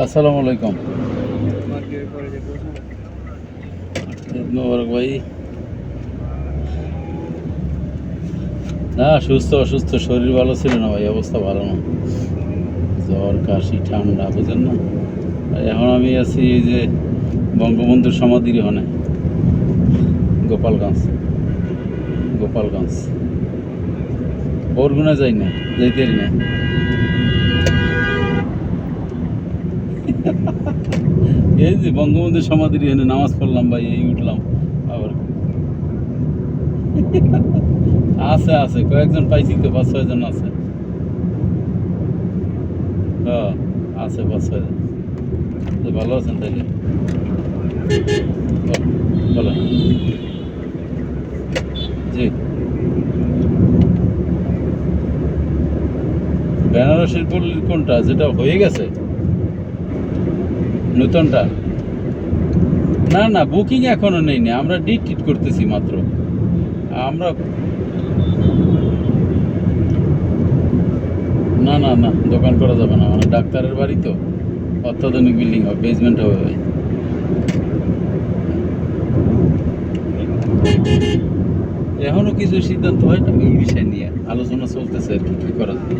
আসসালামু আলাইকুম। ঈদ মোবারক ভাই। না, সুস্থ অসুস্থ, শরীর ভালো ছিল না ভাই, অবস্থা ভালো না। জ্বর, কাশি, ঠান্ডা, বুঝেন না। আর এখন আমি আছি এই যে বঙ্গবন্ধুর সমাধির ওখানে, গোপালগঞ্জ। গোপালগঞ্জ বরগুনা যাই না, যাইতে না। এই যে বঙ্গবন্ধুর সমাধির এখানে নামাজ পড়লাম ভাই, এই উঠলাম আবার। আছে আছে, কয়েকজন পাইছি তো, 5-6 জন আছে। হ্যাঁ, আছে 5-6 জন। তো ভালো আছেন তাইলে? বলেন। জি। বেনারসির পল্লীর কোনটা, যেটা হয়ে গেছে নতুনটা? না না, বুকিং এখনো নেই না, আমরা ডিট করতেছি মাত্র। আমরা না না না, দোকান করা যাবে না, মানে ডাক্তারের বাড়ি তো, অত্যাধুনিক বিল্ডিং হবে, বেসমেন্ট হবে ভাই। এখনো কিছু সিদ্ধান্ত হয় না এই বিষয় নিয়ে, আলোচনা চলতেছে আর কি, কি করা যায়।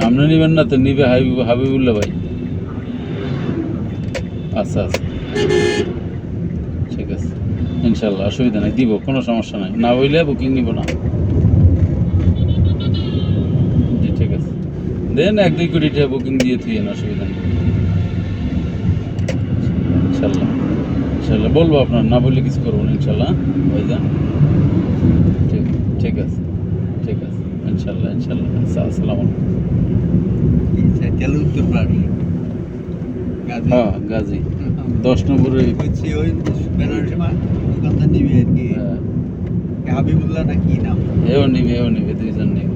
আপনি নিবেন না তো? নিবে হাবিবুল্লাহ ভাই। আচ্ছা আচ্ছা, ঠিক আছে, ইনশাল্লাহ অসুবিধা নাই, দিব, কোনো সমস্যা নাই, না হইলে বুকিং নিব না। জি ঠিক আছে, দেন 1-2 কোটি টাকা বুকিং দিয়ে থুয়েন, অসুবিধা নেই। ইনশাল্লাহ ইনশাল্লাহ বলবো, আপনার না বললে কিছু করবো না ইনশাল্লাহ। ভাইজান, ঠিক ঠিক আছে, ঠিক আছে, ইনশাল্লাহ ইনশাল্লাহ। আচ্ছা, আসসালামু আলাইকুম। হ্যাঁ, গাজী 10 নম্বরে। হাবিবুল্লাহ না কি নাম? এও নিবে 2 জন নিবে।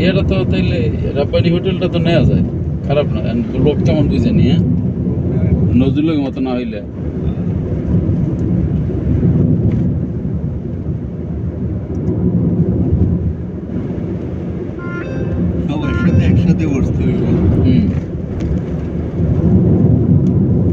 এটা তো তাইলে রাব্বানি হোটেলটা তো নেওয়া যায়, খারাপ না। লোক কেমন বুঝে নিয়ে, নজরুলের মতো না হইলে